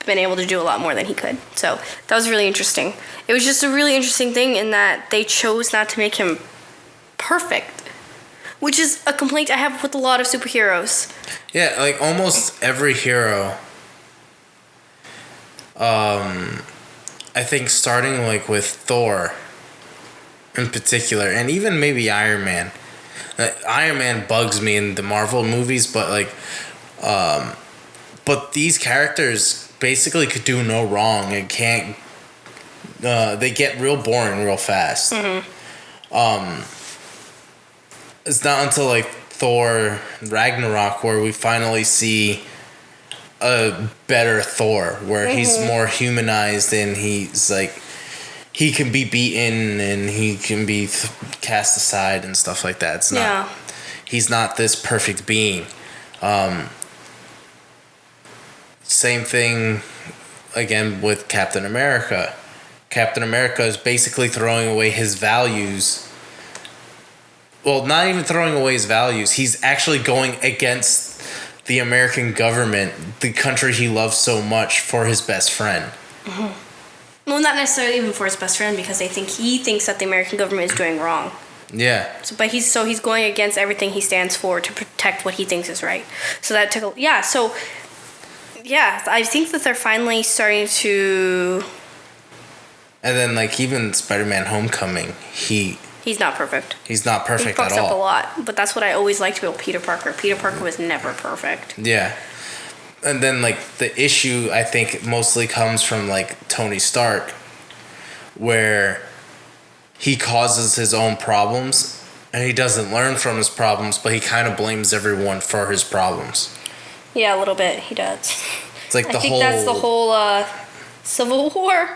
been able to do a lot more than he could. So that was really interesting. It was just a really interesting thing in that they chose not to make him perfect, which is a complaint I have with a lot of superheroes. Yeah, like almost every hero, I think starting like with Thor in particular, and even maybe Iron Man. Iron Man bugs me in the Marvel movies, but like but these characters basically could do no wrong and can't they get real boring real fast. It's not until like Thor Ragnarok where we finally see a better Thor, where he's more humanized and he's like he can be beaten and he can be cast aside and stuff like that. It's not he's not this perfect being. Same thing again with Captain America. Captain America is basically throwing away his values. Well, not even throwing away his values. He's actually going against the American government, the country he loves so much, for his best friend. Well, not necessarily even for his best friend, because he thinks that the American government is doing wrong. Yeah. But he's going against everything he stands for to protect what he thinks is right. So that took I think that they're finally starting to. And then like even Spider-Man: Homecoming, he's not perfect. He's not perfect at all. He fucks up a lot, but that's what I always liked about Peter Parker. Peter Parker was never perfect. Yeah. And then like the issue I think mostly comes from like Tony Stark, where he causes his own problems and he doesn't learn from his problems, but he kind of blames everyone for his problems. Yeah, a little bit he does. It's like I think that's the whole Civil War.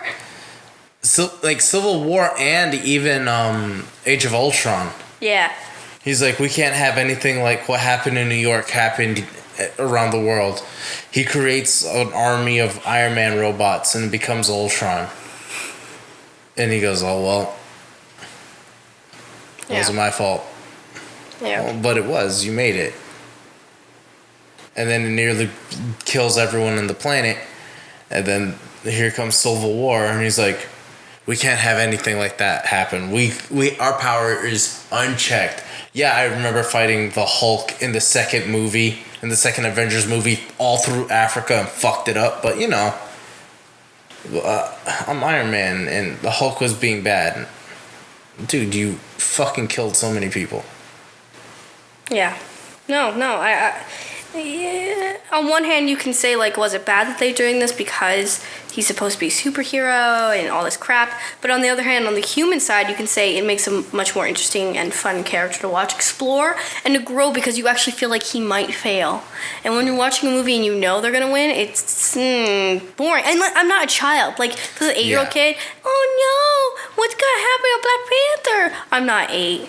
So, like Civil War and even Age of Ultron. Yeah. He's like, we can't have anything like what happened in New York happen around the world. He creates an army of Iron Man robots and it becomes Ultron. And he goes, oh, well, it wasn't my fault. Yeah. Well, but it was. You made it. And then it nearly kills everyone on the planet. And then here comes Civil War. And he's like, we can't have anything like that happen. Our power is unchecked. Yeah, I remember fighting the Hulk in the second Avengers movie, all through Africa and fucked it up. But, I'm Iron Man and the Hulk was being bad. Dude, you fucking killed so many people. Yeah. No. Yeah. On one hand, you can say, like, was it bad that they're doing this because he's supposed to be a superhero and all this crap? But on the other hand, on the human side, you can say it makes him much more interesting and fun character to watch, explore, and to grow, because you actually feel like he might fail. And when you're watching a movie and you know they're going to win, it's boring. And like, I'm not a child. Like, this is an 8-year-old kid. Oh, no! What's going to happen to Black Panther? I'm not 8.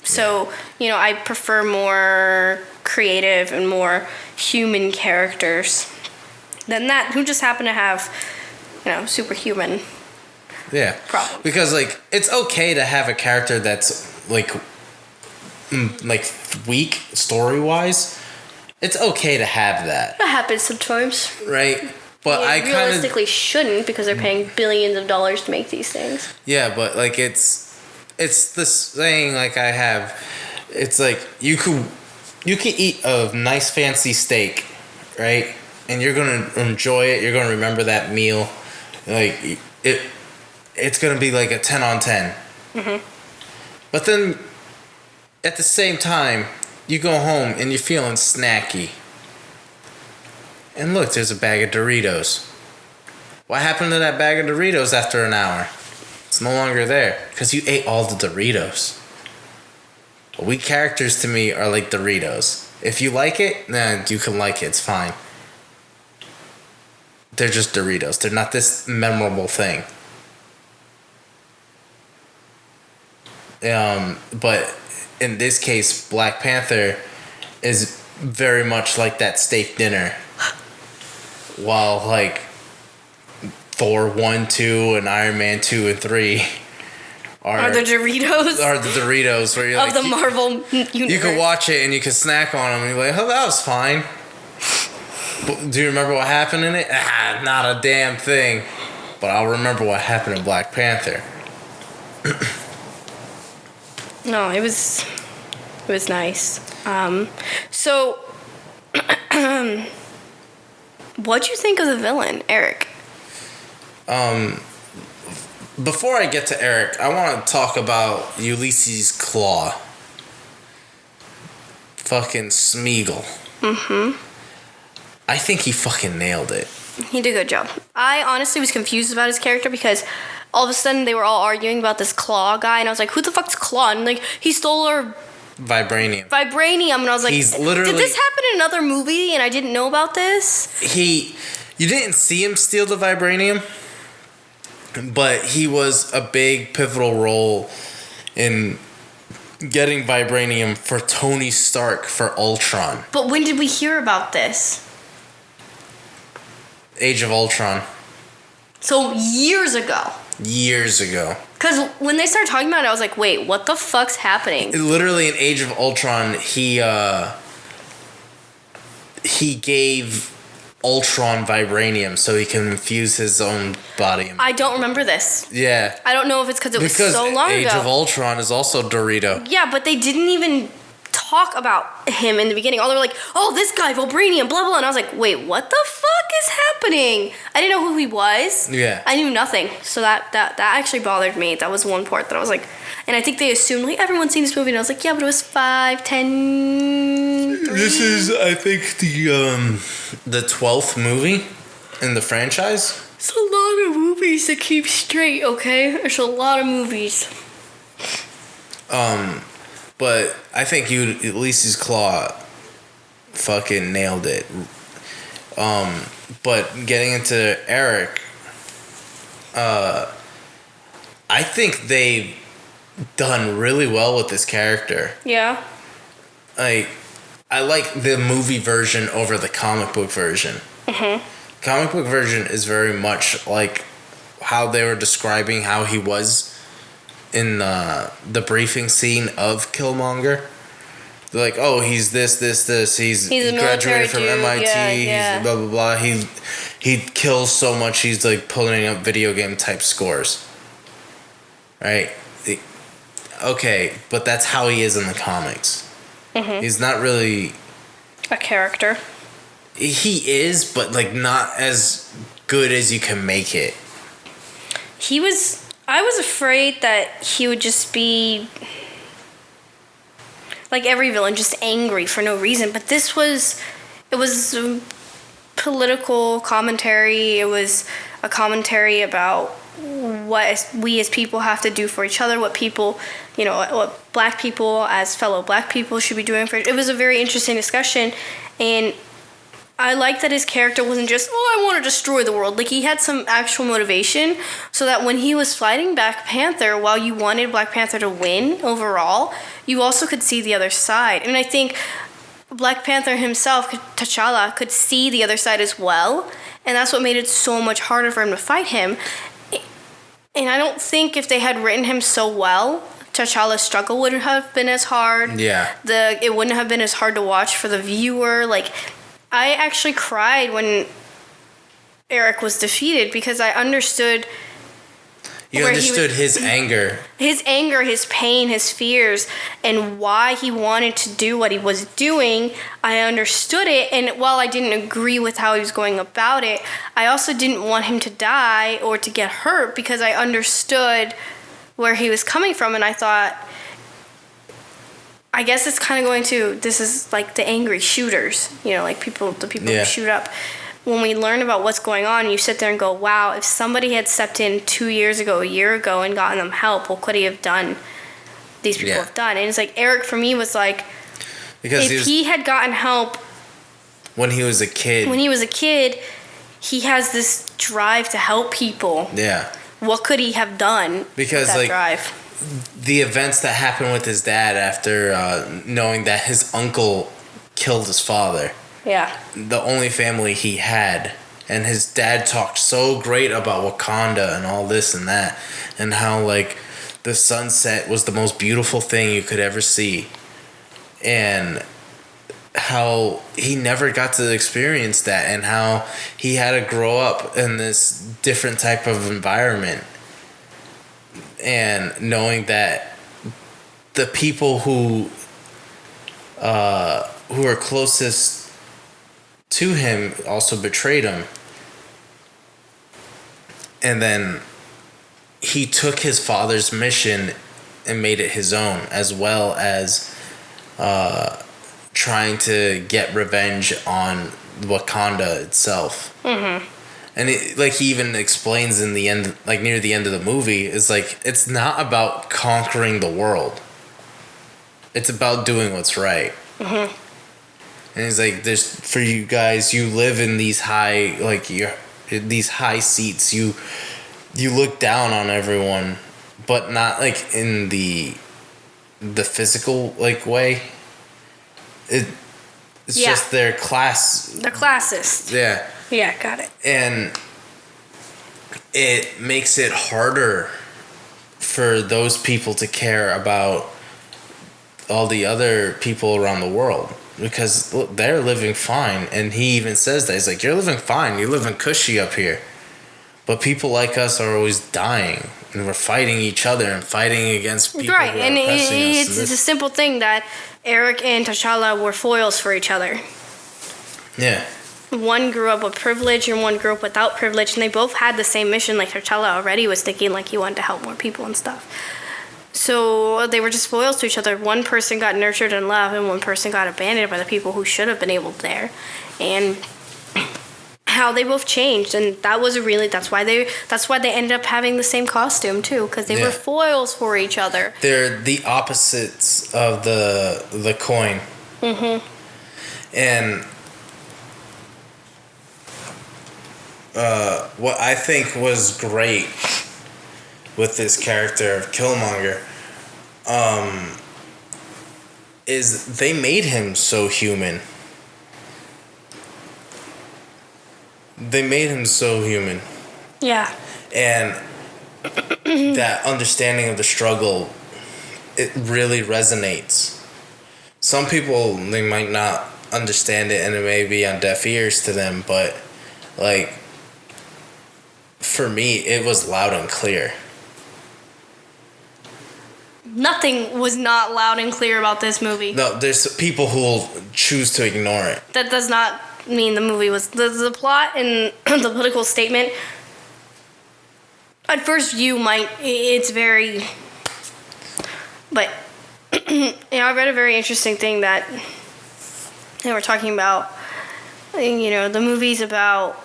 So, I prefer more creative and more human characters than that, who just happen to have, superhuman problems. Because, like, it's okay to have a character that's, like weak story-wise. It's okay to have that. That happens sometimes. Right? But I kind of realistically shouldn't because they're paying billions of dollars to make these things. Yeah, but like it's this saying like I have. It's like you could eat a nice fancy steak, right? And you're gonna enjoy it. You're gonna remember that meal. Like it's gonna be like a 10 on 10. Mm-hmm. But then at the same time, you go home and you're feeling snacky. And look, there's a bag of Doritos. What happened to that bag of Doritos after an hour? It's no longer there because you ate all the Doritos. We characters to me are like Doritos. If you like it, then you can like it. It's fine. They're just Doritos. They're not this memorable thing. But in this case, Black Panther is very much like that steak dinner. While like Thor 1, 2, and Iron Man 2 and 3 are the Doritos. Are the Doritos where you're of like, the Marvel universe. You can watch it and you can snack on them and you're like, oh, that was fine. Do you remember what happened in it? Not a damn thing. But I'll remember what happened in Black Panther. No, it was nice. So, what'd you think of the villain, Eric? Before I get to Eric, I want to talk about Ulysses Claw. Fucking Smeagol. Mm-hmm. I think he fucking nailed it. He did a good job. I honestly was confused about his character because all of a sudden they were all arguing about this Claw guy, and I was like, who the fuck's Claw? And like, he stole our Vibranium. And I was like, he's literally, did this happen in another movie and I didn't know about this? You didn't see him steal the Vibranium, but he was a big pivotal role in getting Vibranium for Tony Stark for Ultron. But when did we hear about this? Age of Ultron. So years ago. Because when they started talking about it, I was like, wait, what the fuck's happening? Literally in Age of Ultron, he gave Ultron Vibranium so he can infuse his own body. I don't remember this. Yeah. I don't know if it's because it was so long ago. Age of Ultron is also Dorito. Yeah, but they didn't even talk about him in the beginning. All they were like, oh, this guy, Vibranium, blah, blah. And I was like, wait, what the fuck is happening? I didn't know who he was. Yeah. I knew nothing. So that actually bothered me. That was one part that I was like, and I think they assumed, like, everyone's seen this movie. And I was like, yeah, but it was 5, 10, 3. This is, I think, the 12th movie in the franchise. It's a lot of movies to keep straight, okay? There's a lot of movies. But I think Ulysses Claw fucking nailed it. But getting into Eric, I think they've done really well with this character. Yeah. I like the movie version over the comic book version. Mm-hmm. Comic book version is very much like how they were describing how he was in the briefing scene of Killmonger. They're like, oh, he's this. He graduated from MIT. Yeah. He's blah, blah, blah. He kills so much, he's like pulling up video game type scores. Right? Okay, but that's how he is in the comics. Mm-hmm. He's not really a character. He is, but like not as good as you can make it. I was afraid that he would just be like every villain, just angry for no reason. But it was a political commentary. It was a commentary about what we as people have to do for each other, what people, what black people as fellow black people should be doing for it. It was a very interesting discussion, and I like that his character wasn't just, I want to destroy the world. Like, he had some actual motivation so that when he was fighting Black Panther, while you wanted Black Panther to win overall, you also could see the other side. And I think Black Panther himself, T'Challa, could see the other side as well. And that's what made it so much harder for him to fight him. And I don't think if they had written him so well, T'Challa's struggle wouldn't have been as hard. Yeah. It wouldn't have been as hard to watch for the viewer. Like, I actually cried when Eric was defeated, because I understood. You understood his anger. His anger, his pain, his fears, and why he wanted to do what he was doing. I understood it, and while I didn't agree with how he was going about it, I also didn't want him to die or to get hurt, because I understood where he was coming from, and I thought, I guess it's kind of going to, this is like the angry shooters, like the people who shoot up. When we learn about what's going on, you sit there and go, wow, if somebody had stepped in 2 years ago, a year ago, and gotten them help, what could he have done? These people have done. And it's like, Eric, for me, was like, because if he had gotten help when he was a kid, he has this drive to help people. Yeah. What could he have done because, with that drive? The events that happened with his dad after knowing that his uncle killed his father. Yeah. The only family he had. And his dad talked so great about Wakanda and all this and that. And how, like, the sunset was the most beautiful thing you could ever see. And how he never got to experience that. And how he had to grow up in this different type of environment. And knowing that the people who are closest to him also betrayed him. And then he took his father's mission and made it his own, as well as trying to get revenge on Wakanda itself. Mm-hmm. And he even explains in the end, like near the end of the movie, is like, it's not about conquering the world. It's about doing what's right. Mm-hmm. And he's like, "There's for you guys. You live in these high, these high seats. You look down on everyone, but not like in the physical way. It's just their class. They're classist. Yeah. Yeah, got it. And it makes it harder for those people to care about all the other people around the world, because look, they're living fine. And he even says that. He's like, you're living fine. You're living cushy up here. But people like us are always dying. And we're fighting each other and fighting against people who are oppressing us. It's a simple thing that Eric and T'Challa were foils for each other. Yeah. One grew up with privilege and one grew up without privilege, and they both had the same mission. Like T'Challa already was thinking like he wanted to help more people and stuff. So they were just foils to each other. One person got nurtured and loved, and one person got abandoned by the people who should have been able there. And how they both changed, and that's why they ended up having the same costume too, because they were foils for each other. They're the opposites of the coin. Mm-hmm. And what I think was great with this character of Killmonger is they made him so human. Yeah. And that understanding of the struggle, it really resonates. Some people, they might not understand it and it may be on deaf ears to them, but like, for me, it was loud and clear. Nothing was not loud and clear about this movie. No, there's people who will choose to ignore it. That does not mean the movie was... The plot and the political statement, at first view, it's very... But, I read a very interesting thing that they were talking about, the movie's about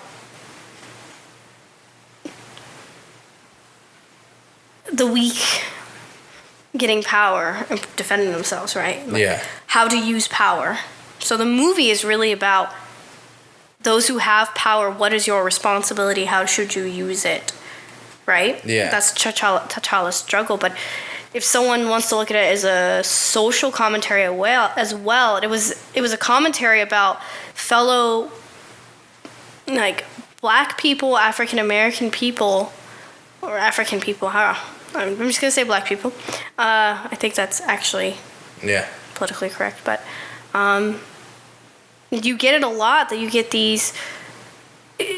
the weak getting power and defending themselves, right? How to use power. So the movie is really about those who have power. What is your responsibility? How should you use it? Right? Yeah. That's T'Challa's struggle. But if someone wants to look at it as a social commentary as well, it was a commentary about fellow Black people, African American people, or African people. I'm just gonna say Black people. I think that's actually politically correct. But you get it a lot, that you get these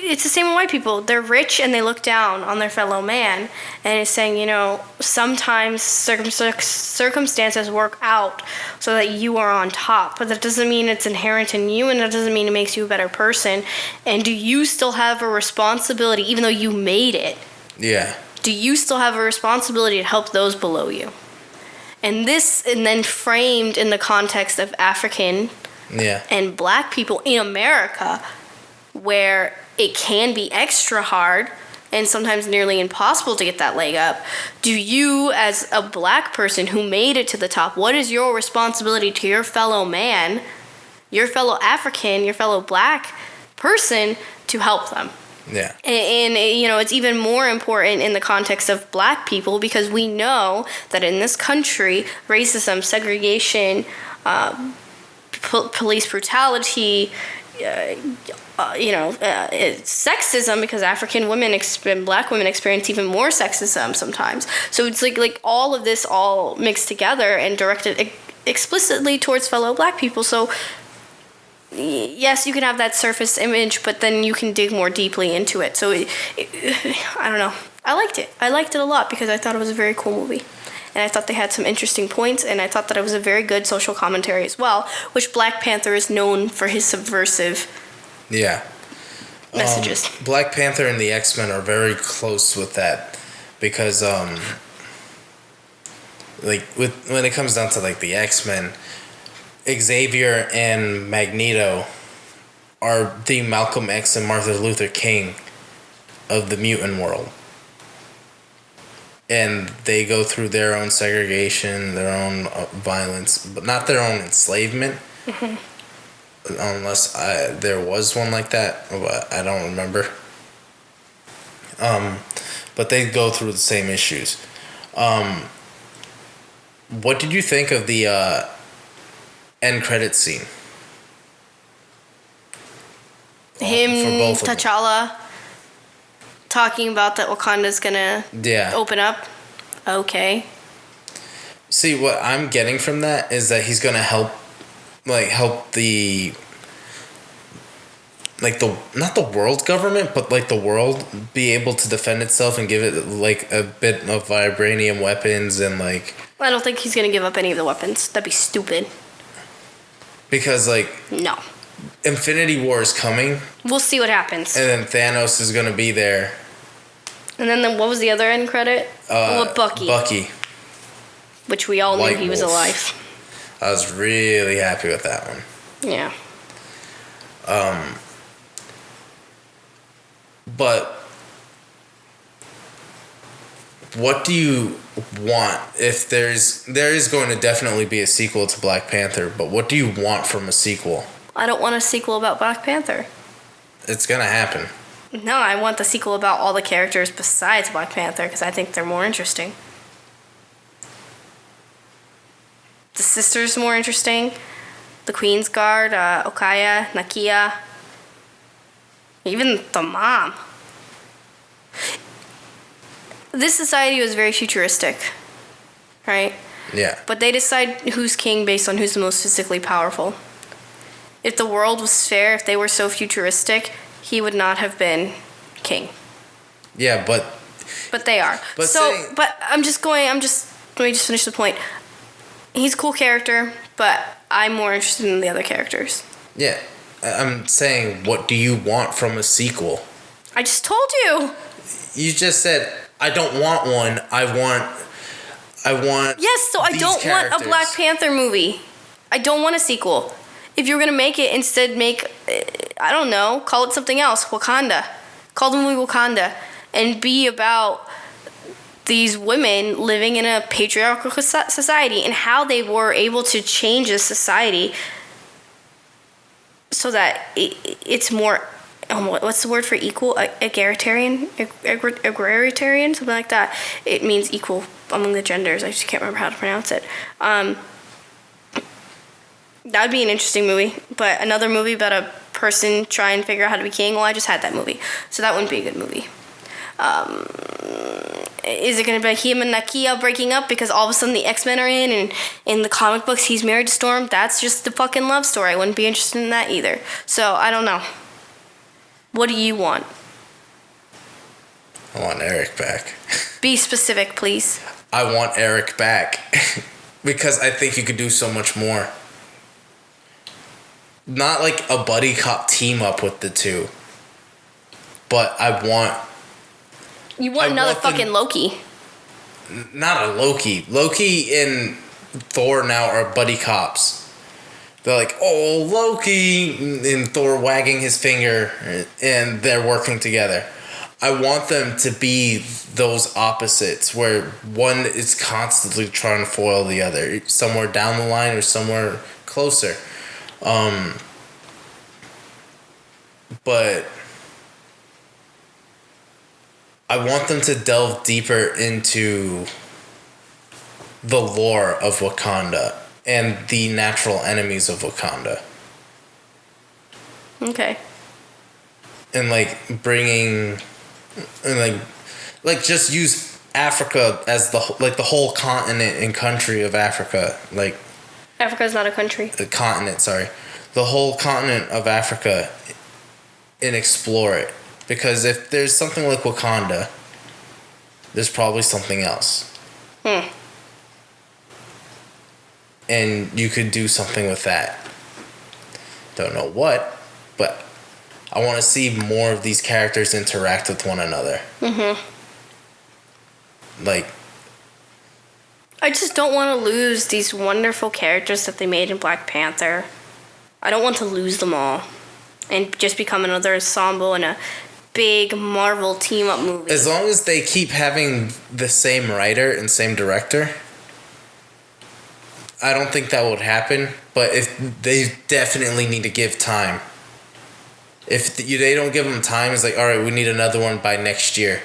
it's the same with white people. They're rich and they look down on their fellow man, and it's saying, sometimes circumstances work out so that you are on top, but that doesn't mean it's inherent in you, and that doesn't mean it makes you a better person. And do you still have a responsibility, even though you made it? Yeah. Do you still have a responsibility to help those below you? And then framed in the context of African and black people in America, where it can be extra hard and sometimes nearly impossible to get that leg up. Do you, as a black person who made it to the top, what is your responsibility to your fellow man, your fellow African, your fellow black person to help them? Yeah. And it's even more important in the context of black people, because we know that in this country, racism, segregation, police brutality, sexism, because African women and black women experience even more sexism sometimes. So it's like all of this all mixed together and directed explicitly towards fellow black people. So yes, you can have that surface image, but then you can dig more deeply into it. So I don't know. I liked it. I liked it a lot because I thought it was a very cool movie. And I thought they had some interesting points, and I thought that it was a very good social commentary as well, which Black Panther is known for his subversive messages. Black Panther and the X-Men are very close with that, because when it comes down to the X-Men, Xavier and Magneto are the Malcolm X and Martin Luther King of the mutant world. And they go through their own segregation, their own violence, but not their own enslavement. Mm-hmm. Unless there was one like that, but I don't remember. But they go through the same issues. What did you think of the end credit scene? Him, T'Challa, talking about that Wakanda's gonna open up. Okay. See, what I'm getting from that is that he's gonna help the not the world government, but the world be able to defend itself and give it a bit of vibranium weapons and I don't think he's gonna give up any of the weapons. That'd be stupid. Because no. Infinity War is coming. We'll see what happens. And then Thanos is gonna be there. And then what was the other end credit? Bucky. Bucky. Which we all knew he was alive. I was really happy with that one. Yeah. But what do you want if there is going to definitely be a sequel to Black Panther, but what do you want from a sequel? I don't want a sequel about Black Panther. It's gonna happen. No, I want the sequel about all the characters besides Black Panther, because I think they're more interesting. The sister's more interesting. The Queen's Guard, Okaya, Nakia. Even the mom. This society was very futuristic, right? Yeah. But they decide who's king based on who's the most physically powerful. If the world was fair, if they were so futuristic, he would not have been king. Yeah, but they are. Let me just finish the point. He's a cool character, but I'm more interested in the other characters. Yeah. I'm saying, what do you want from a sequel? I just told you. You just said, I don't want one. I want Yes, so I don't want a Black Panther movie. I don't want a sequel. If you're going to make it, instead make, I don't know, call it something else. Wakanda. Call the movie Wakanda. And be about these women living in a patriarchal society and how they were able to change a society so that it's more, what's the word for equal? Egalitarian? Agrarian? Something like that. It means equal among the genders. I just can't remember how to pronounce it. That would be an interesting movie. But another movie about a person trying to figure out how to be king, well, I just had that movie. So that wouldn't be a good movie. Is it going to be him and Nakia breaking up because all of a sudden the X-Men are in, and in the comic books he's married to Storm? That's just the fucking love story. I wouldn't be interested in that either. So I don't know. What do you want? I want Eric back. Be specific, please. I want Eric back. Because I think you could do so much more. Not like a buddy cop team up with the two. But I want... You want another fucking Loki. Not a Loki. Loki and Thor now are buddy cops. They're like, oh, Loki, and Thor wagging his finger, and they're working together. I want them to be those opposites where one is constantly trying to foil the other, somewhere down the line or somewhere closer. But I want them to delve deeper into the lore of Wakanda and the natural enemies of Wakanda. Okay. And like bringing, and like just use Africa as the whole continent and country of Africa. Like Africa's not a country. The continent, sorry. The whole continent of Africa, and explore it. Because if there's something like Wakanda, there's probably something else. And you could do something with that. Don't know what, but I want to see more of these characters interact with one another. Like, I just don't want to lose these wonderful characters that they made in Black Panther. I don't want to lose them all and just become another ensemble in a big Marvel team-up movie. As long as they keep having the same writer and same director, I don't think that would happen. But if they definitely need to give time. If they don't give them time, it's like, all right, we need another one by next year.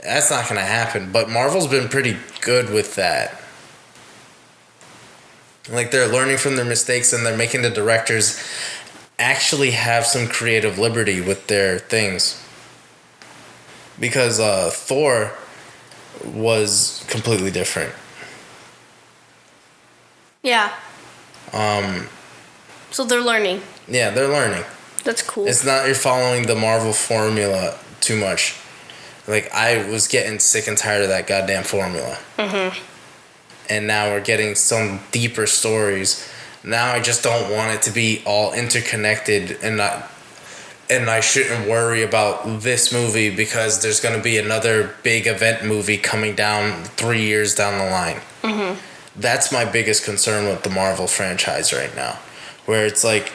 That's not going to happen. But Marvel's been pretty good with that. Like, they're learning from their mistakes and they're making the directors actually have some creative liberty with their things. Because Thor was completely different. Yeah. So they're learning. Yeah, they're learning. That's cool. It's not you're following the Marvel formula too much. Like, I was getting sick and tired of that goddamn formula. And now we're getting some deeper stories. Now I just don't want it to be all interconnected, and I shouldn't worry about this movie because there's going to be another big event movie coming down 3 years down the line. That's my biggest concern with the Marvel franchise right now, where it's like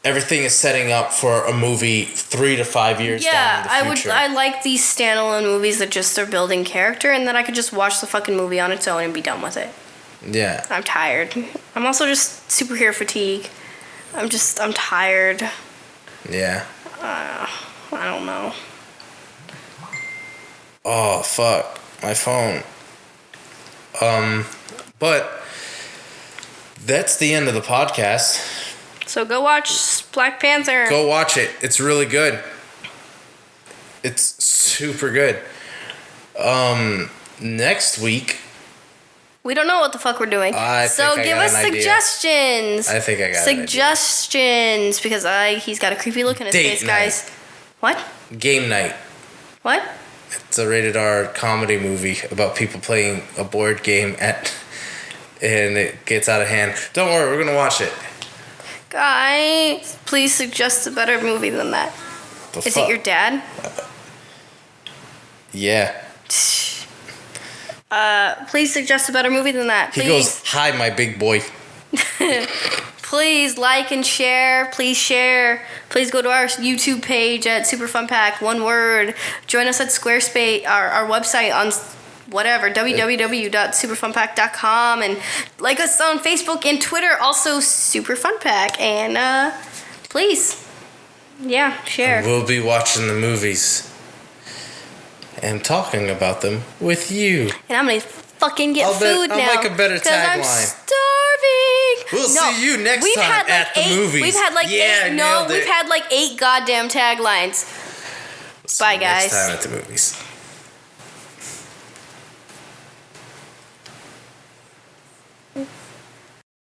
everything is setting up for a movie 3 to 5 years down in the future. I like these standalone movies that just are building character, and then I could just watch the fucking movie on its own and be done with it. Yeah. I'm tired. I'm also just superhero fatigue. I'm tired. Yeah. I don't know. Oh, fuck. My phone. But that's the end of the podcast. So go watch Black Panther. Go watch it. It's really good. It's super good. Next week, we don't know what the fuck we're doing. So give us suggestions. I think I got suggestions because he's got a creepy look in his face, guys. What? Game night. What? It's a rated R comedy movie about people playing a board game and it gets out of hand. Don't worry, we're gonna watch it. Guys, please suggest a better movie than that. Is it your dad? Yeah. Please suggest a better movie than that. Please. He goes, "Hi, my big boy." Please like and share. Please share. Please go to our YouTube page at SuperFunPack. One word. Join us at Squarespace, our website on whatever, www.superfunpack.com, and like us on Facebook and Twitter, also SuperFunPack. And please, share. And we'll be watching the movies and talking about them with you. And I'm gonna fucking get food now. I'll make a better tagline. I'm starving. We'll see you next time at the movies. We've had like we've had like 8 goddamn taglines. Bye, guys. Next time at the movies.